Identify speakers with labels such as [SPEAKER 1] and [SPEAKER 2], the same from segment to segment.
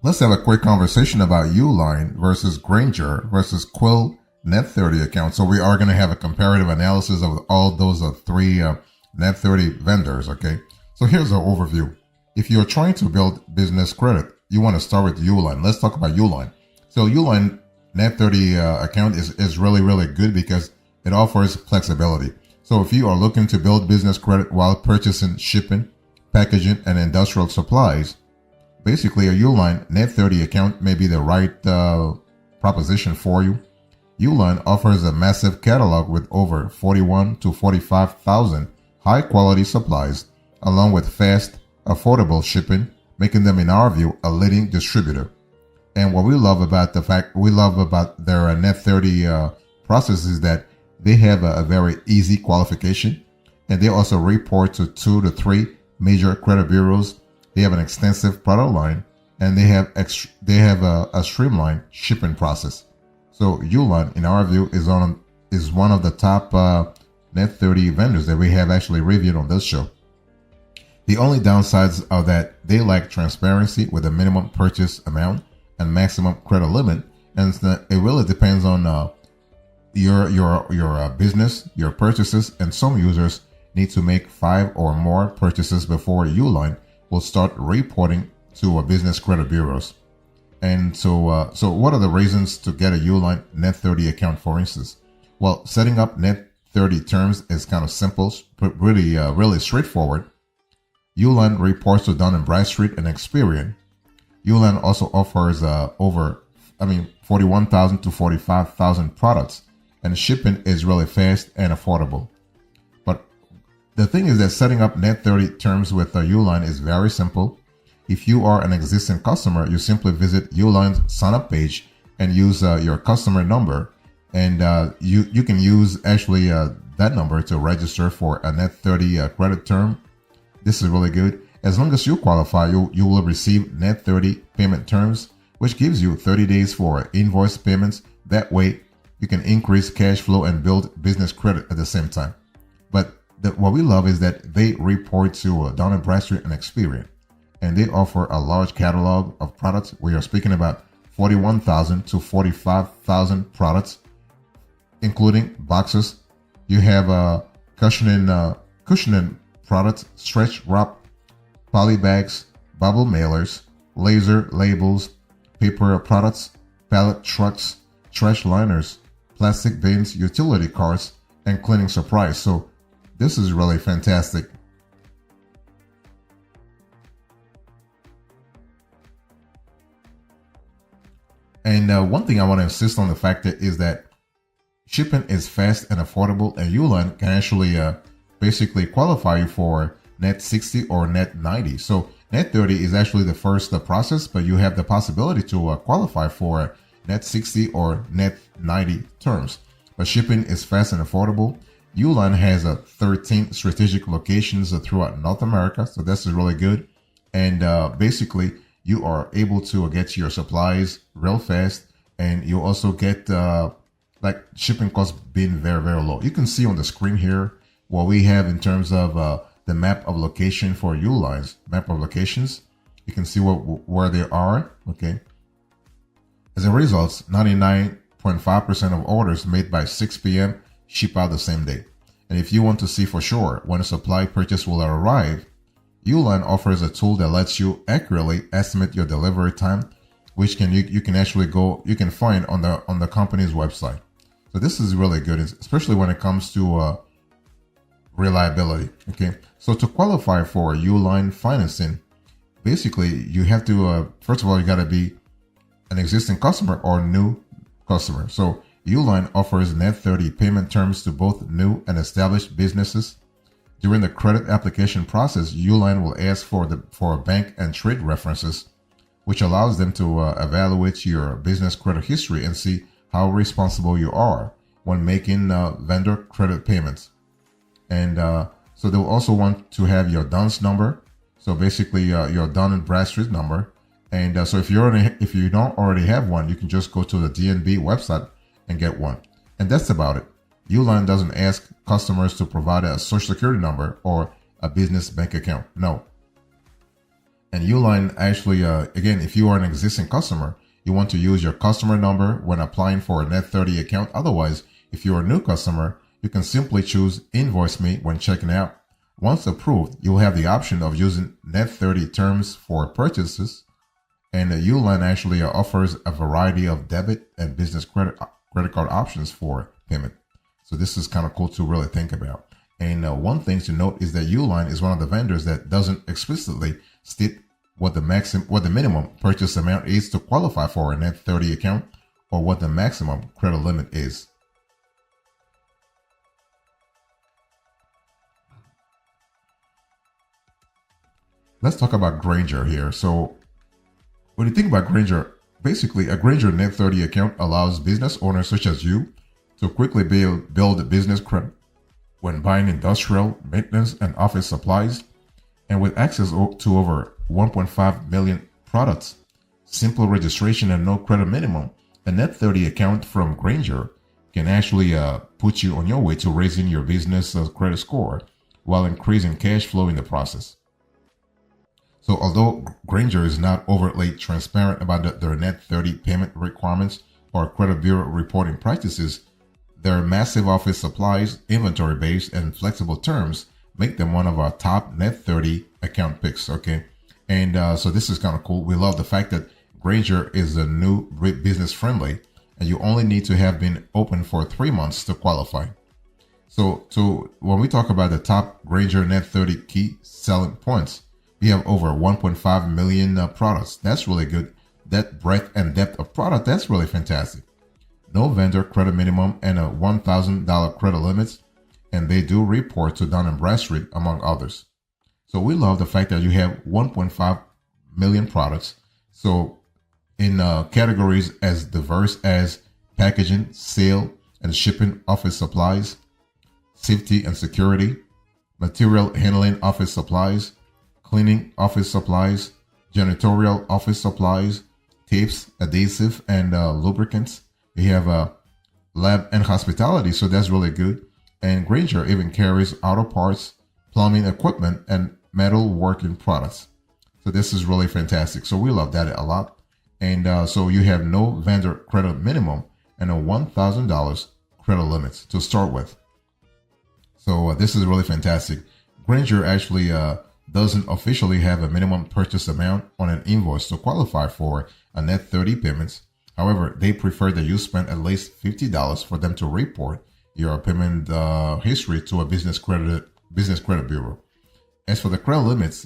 [SPEAKER 1] Let's have a quick conversation about Uline versus Grainger versus Quill Net 30 accounts. So we are going to have a comparative analysis of all those three Net 30 vendors, okay? So here's an overview. If you're trying to build business credit, you want to start with Uline. Let's talk about Uline. So Uline Net 30 account is really, really good because it offers flexibility. So if you are looking to build business credit while purchasing shipping, packaging, and industrial supplies, basically a Uline Net 30 account may be the right proposition for you. Uline offers a massive catalog with over 41 to 45,000 high-quality supplies, along with fast, affordable shipping, making them, in our view, a leading distributor. And what we love about their Net 30 process is that they have a very easy qualification, and they also report to 2 to 3 major credit bureaus. They have an extensive product line, and they have a streamlined shipping process. So Uline, in our view, is one of the top Net 30 vendors that we have actually reviewed on this show. The only downsides are that they lack transparency with a minimum purchase amount and maximum credit limit, and it really depends on your business, your purchases, and some users need to make 5 or more purchases before Uline will start reporting to business credit bureaus. And so what are the reasons to get a Uline Net 30 account, for instance? Well, setting up Net 30 terms is kind of simple, but really straightforward. Uline reports to Dun & Bradstreet and Experian. Uline also offers 41,000 to 45,000 products, and shipping is really fast and affordable. But the thing is that setting up Net 30 terms with Uline is very simple. If you are an existing customer, you simply visit Uline's sign-up page and use your customer number, and you can use actually that number to register for a Net 30 credit term. This is really good. As long as you qualify, you will receive Net 30 payment terms, which gives you 30 days for invoice payments. That way, you can increase cash flow and build business credit at the same time. But what we love is that they report to Dun & Bradstreet and Experian, and they offer a large catalog of products. We are speaking about 41,000 to 45,000 products, including boxes. You have cushioning products, stretch wrap, poly bags, bubble mailers, laser labels, paper products, pallet trucks, trash liners, plastic bins, utility carts, and cleaning supplies. So this is really fantastic. And one thing I want to insist on the fact is that shipping is fast and affordable, and Uline can actually basically qualify you for Net 60 or Net 90. So Net 30 is actually the first process, but you have the possibility to qualify for Net 60 or Net 90 terms. But shipping is fast and affordable. Uline has 13 strategic locations throughout North America, so this is really good. And basically, you are able to get your supplies real fast, and you also get like shipping costs being very, very low. You can see on the screen here what we have in terms of the map of location for Uline's map of locations. You can see where they are, okay? As a result, 99.5% of orders made by 6 p.m. ship out the same day. And if you want to see for sure when a supply purchase will arrive, Uline offers a tool that lets you accurately estimate your delivery time, which you can find on the company's website. So this is really good, especially when it comes to reliability. Okay, so to qualify for Uline financing, basically you have to first of all, you got to be an existing customer or new customer. So Uline offers Net 30 payment terms to both new and established businesses. During the credit application process, Uline will ask for bank and trade references, which allows them to evaluate your business credit history and see how responsible you are when making vendor credit payments. And so they'll also want to have your DUNS number. So basically your Dun & Bradstreet number. And so if you don't already have one, you can just go to the DNB website and get one. And that's about it. Uline doesn't ask customers to provide a social security number or a business bank account. No. And Uline actually, again, if you are an existing customer, you want to use your customer number when applying for a Net 30 account. Otherwise, if you're a new customer, you can simply choose Invoice Me when checking out. Once approved, you'll have the option of using Net 30 terms for purchases. And Uline actually offers a variety of debit and business credit card options for payment. So this is kind of cool to really think about. And one thing to note is that Uline is one of the vendors that doesn't explicitly state what the minimum purchase amount is to qualify for a Net 30 account, or what the maximum credit limit is. Let's talk about Grainger here. So when you think about Grainger, basically a Grainger Net 30 account allows business owners such as you to quickly build business credit when buying industrial, maintenance, and office supplies. And with access to over 1.5 million products, simple registration, and no credit minimum, a Net 30 account from Grainger can actually put you on your way to raising your business credit score while increasing cash flow in the process. So although Grainger is not overtly transparent about their Net 30 payment requirements or credit bureau reporting practices, their massive office supplies, inventory base, and flexible terms make them one of our top Net 30 account picks, okay? And so this is kind of cool. We love the fact that Grainger is a new business friendly, and you only need to have been open for 3 months to qualify. So when we talk about the top Grainger Net 30 key selling points, we have over 1.5 million products. That's really good. That breadth and depth of product, that's really fantastic. No vendor credit minimum and a $1,000 credit limits, and they do report to Dun & Bradstreet, among others. So we love the fact that you have 1.5 million products. So in categories as diverse as packaging, sale and shipping office supplies, safety and security, material handling office supplies, cleaning office supplies, janitorial office supplies, tapes, adhesive, and lubricants. We have lab and hospitality, so that's really good. And Grainger even carries auto parts, plumbing equipment, and metal working products. So this is really fantastic. So we love that a lot. And so you have no vendor credit minimum and a $1,000 credit limit to start with. So this is really fantastic. Grainger actually doesn't officially have a minimum purchase amount on an invoice to qualify for a Net 30 payments. However, they prefer that you spend at least $50 for them to report your payment history to a business credit bureau. As for the credit limits,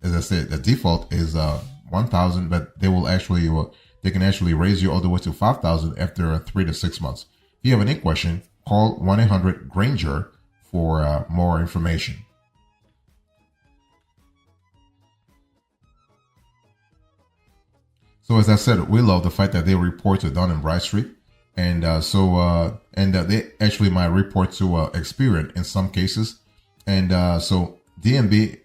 [SPEAKER 1] as I said, the default is 1,000, but they can actually raise you all the way to 5,000 after 3 to 6 months. If you have any question, call 1-800-GRAINGER for more information. So as I said, we love the fact that they report to Dun & Bradstreet, and they actually might report to Experian in some cases. And so DNB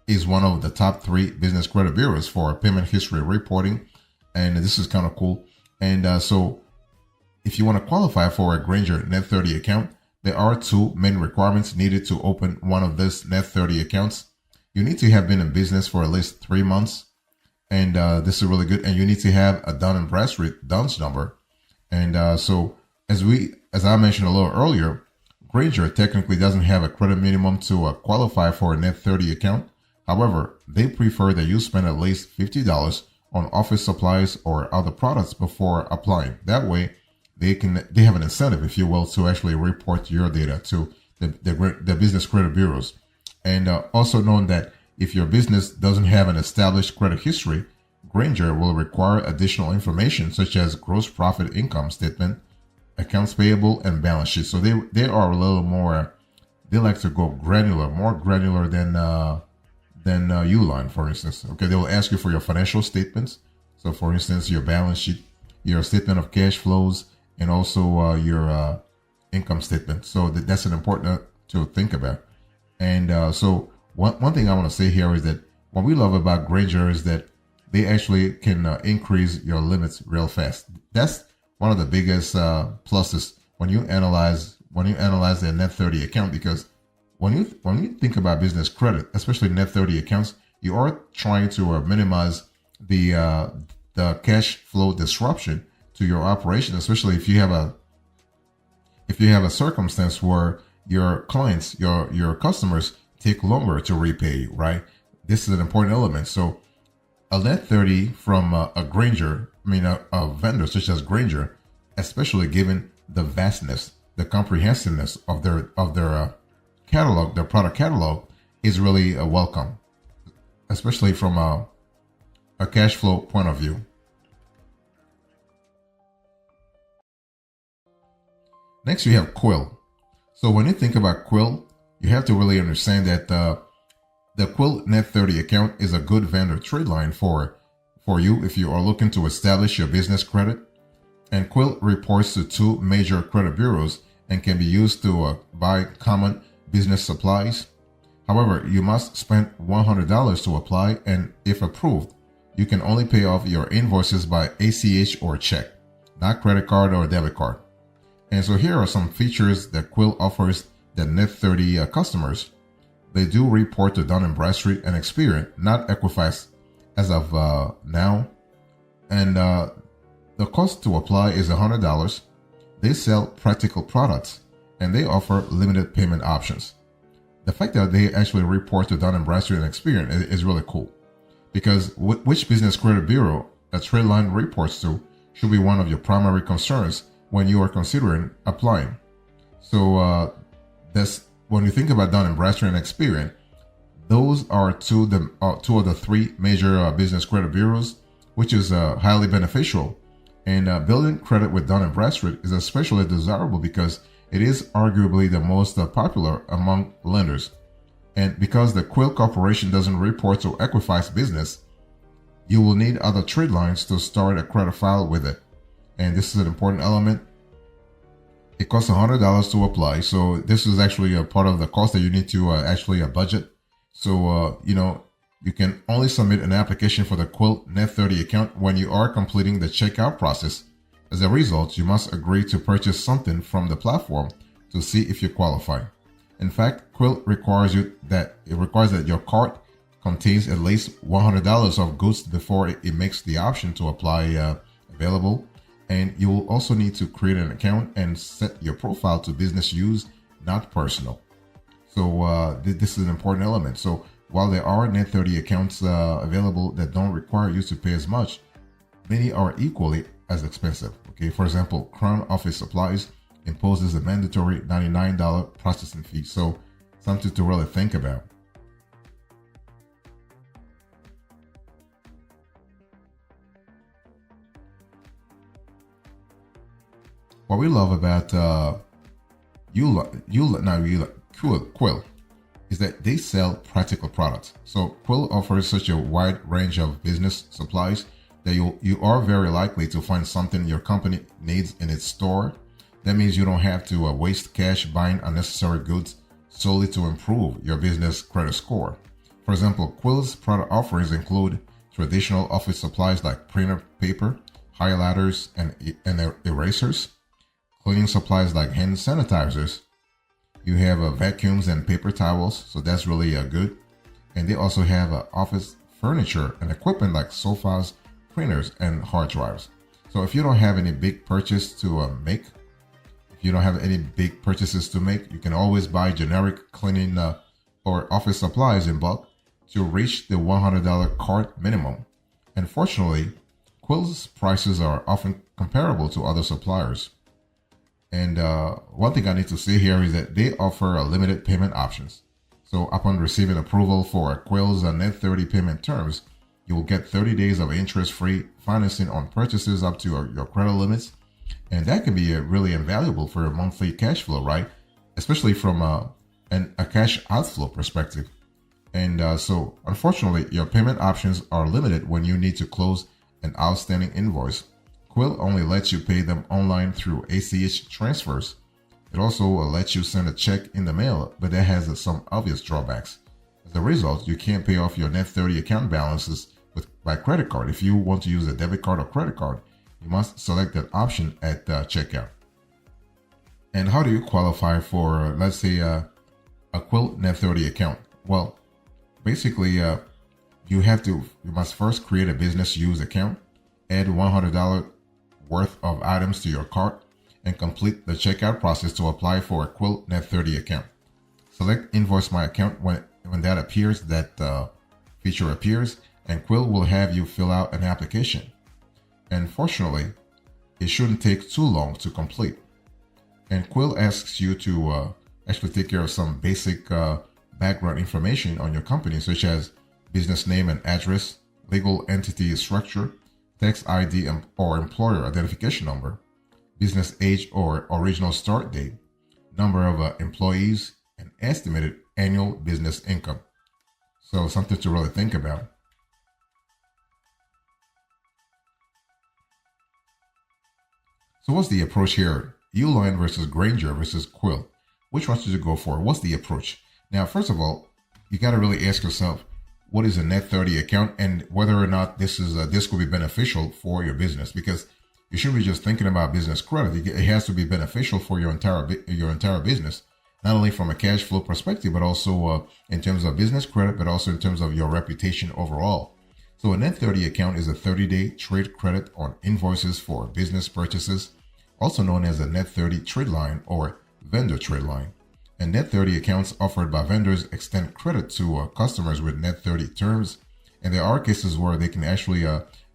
[SPEAKER 1] is one of the top 3 business credit bureaus for payment history reporting, and this is kind of cool. And so if you want to qualify for a Grainger Net 30 account, there are 2 main requirements needed to open one of these Net 30 accounts. You need to have been in business for at least 3 months. And this is really good. And you need to have a Dun & Bradstreet DUNS number. And so as I mentioned a little earlier, Grainger technically doesn't have a credit minimum to qualify for a Net 30 account. However, they prefer that you spend at least $50 on office supplies or other products before applying. That way, they have an incentive, if you will, to actually report your data to the business credit bureaus. And also known that if your business doesn't have an established credit history, Grainger will require additional information such as gross profit income statement, accounts payable, and balance sheet. So they are a little more, they like to go granular, more granular than Uline, for instance. Okay, they will ask you for your financial statements. So for instance, your balance sheet, your statement of cash flows, and also your income statement. So that's an important to think about. And so one thing I want to say here is that what we love about Grainger is that they actually can increase your limits real fast. That's one of the biggest pluses when you analyze the Net 30 account, because when you think about business credit, especially Net 30 accounts, you are trying to minimize the cash flow disruption to your operation, especially if you have a circumstance where your clients, your customers take longer to repay you, right? This is an important element. So a net 30 from a Grainger, a vendor such as Grainger, especially given the vastness, the comprehensiveness of their catalog, their product catalog, is really welcome, especially from a cash flow point of view. Next, you have Quill. So when you think about Quill, you have to really understand that the Quill Net 30 account is a good vendor trade line for you if you are looking to establish your business credit. And Quill reports to two major credit bureaus and can be used to buy common business supplies. However, you must spend $100 to apply, and if approved, you can only pay off your invoices by ACH or check, not credit card or debit card. And so here are some features that Quill offers that Net 30 customers. They do report to Dun & Bradstreet and Experian, not Equifax as of now. And the cost to apply is $100. They sell practical products and they offer limited payment options. The fact that they actually report to Dun & Bradstreet and Experian is really cool, because which business credit bureau a trade line reports to should be one of your primary concerns when you are considering applying. So that's when you think about Dun & Bradstreet and Experian, those are two of the three major business credit bureaus, which is highly beneficial. And building credit with Dun & Bradstreet is especially desirable because it is arguably the most popular among lenders. And because the Quill Corporation doesn't report to Equifax business, you will need other trade lines to start a credit file with it. And this is an important element. It costs $100 to apply. So this is actually a part of the cost that you need to actually budget. So, you can only submit an application for the Quill Net 30 account when you are completing the checkout process. As a result, you must agree to purchase something from the platform to see if you qualify. In fact, Quill requires that your cart contains at least $100 of goods before it makes the option to apply available. And you will also need to create an account and set your profile to business use, not personal. So this is an important element. So while there are Net 30 accounts available that don't require you to pay as much, many are equally as expensive. Okay, for example, Crown Office Supplies imposes a mandatory $99 processing fee. So something to really think about. What we love about Quill is that they sell practical products. So Quill offers such a wide range of business supplies that you are very likely to find something your company needs in its store. That means you don't have to waste cash buying unnecessary goods solely to improve your business credit score. For example, Quill's product offerings include traditional office supplies like printer paper, highlighters, and erasers, cleaning supplies like hand sanitizers. You have vacuums and paper towels, so that's really good. And they also have office furniture and equipment like sofas, printers, and hard drives. So if you don't have any big purchase to make, you can always buy generic cleaning or office supplies in bulk to reach the $100 cart minimum. And fortunately, Quill's prices are often comparable to other suppliers. And one thing I need to say here is that they offer limited payment options. So upon receiving approval for Quill's Net 30 payment terms, you will get 30 days of interest-free financing on purchases up to your credit limits. And that can be really invaluable for your monthly cash flow, right? Especially from a cash outflow perspective. And so unfortunately, your payment options are limited when you need to close an outstanding invoice. Quill only lets you pay them online through ACH transfers. It also lets you send a check in the mail, but that has some obvious drawbacks. As a result, you can't pay off your Net 30 account balances by credit card. If you want to use a debit card or credit card, you must select that option at checkout. And how do you qualify for, let's say, a Quill Net 30 account? Well, basically, You must first create a business use account, add $100 worth of items to your cart, and complete the checkout process to apply for a Quill Net 30 account. Select Invoice My Account when that appears, that feature appears, and Quill will have you fill out an application. And fortunately, it shouldn't take too long to complete. And Quill asks you to actually take care of some basic background information on your company, such as business name and address, legal entity structure, tax ID or employer identification number, business age or original start date, number of employees, and estimated annual business income. So something to really think about. So what's the approach here? Uline versus Grainger versus Quill. Which one should you go for? What's the approach? Now, first of all, you got to really ask yourself, what is a Net 30 account, and whether or not this could be beneficial for your business, because you shouldn't be just thinking about business credit. It has to be beneficial for your entire business, not only from a cash flow perspective, but also in terms of business credit, but also in terms of your reputation overall. So a Net 30 account is a 30-day trade credit on invoices for business purchases, also known as a Net 30 trade line or vendor trade line. And Net 30 accounts offered by vendors extend credit to customers with Net 30 terms. And there are cases where they can actually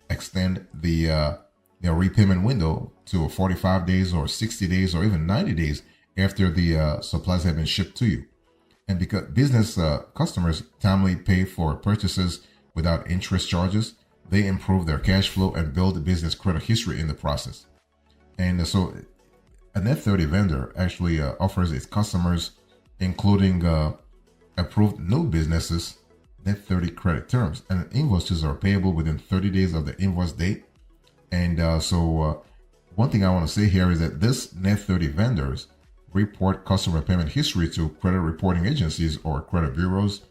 [SPEAKER 1] extend their repayment window to 45 days or 60 days or even 90 days after the supplies have been shipped to you. And because business customers timely pay for purchases without interest charges, they improve their cash flow and build business credit history in the process. And so a Net 30 vendor actually offers its customers, including approved new businesses, Net 30 credit terms, and invoices are payable within 30 days of the invoice date. And one thing I want to say here is that this Net 30 vendors report customer payment history to credit reporting agencies or credit bureaus,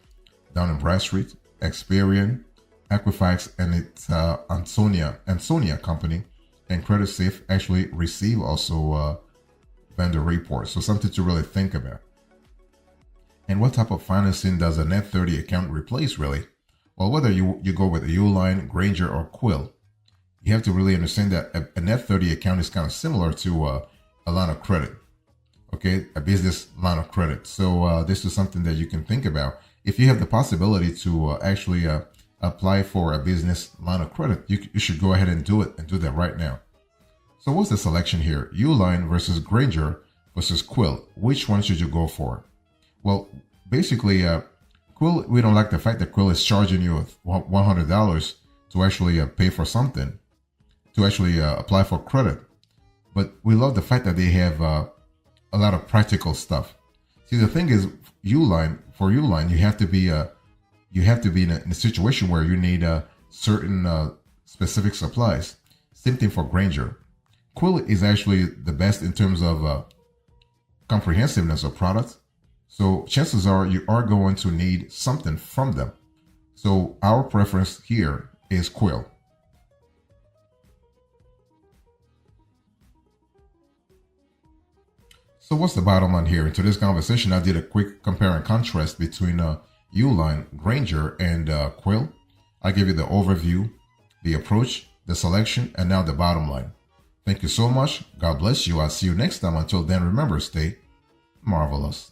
[SPEAKER 1] Dun & Bradstreet, Experian, Equifax, and its Ansonia company, and CreditSafe actually receive also vendor reports. So something to really think about. And what type of financing does a Net 30 account replace, really? Well, whether you go with a Uline, Grainger, or Quill, you have to really understand that a Net 30 account is kind of similar to a line of credit. Okay, a business line of credit. So this is something that you can think about. If you have the possibility to actually apply for a business line of credit, you should go ahead and do it, and do that right now. So what's the selection here? Uline versus Grainger versus Quill. Which one should you go for? Well, basically, Quill, we don't like the fact that Quill is charging you $100 to actually pay for something, to actually apply for credit. But we love the fact that they have a lot of practical stuff. See, the thing is, for Uline, you have to be in a situation where you need certain specific supplies. Same thing for Grainger. Quill is actually the best in terms of comprehensiveness of products. So chances are you are going to need something from them. So our preference here is Quill. So what's the bottom line here? In today's conversation, I did a quick compare and contrast between Uline, Grainger, and Quill. I gave you the overview, the approach, the selection, and now the bottom line. Thank you so much. God bless you. I'll see you next time. Until then, remember, stay marvelous.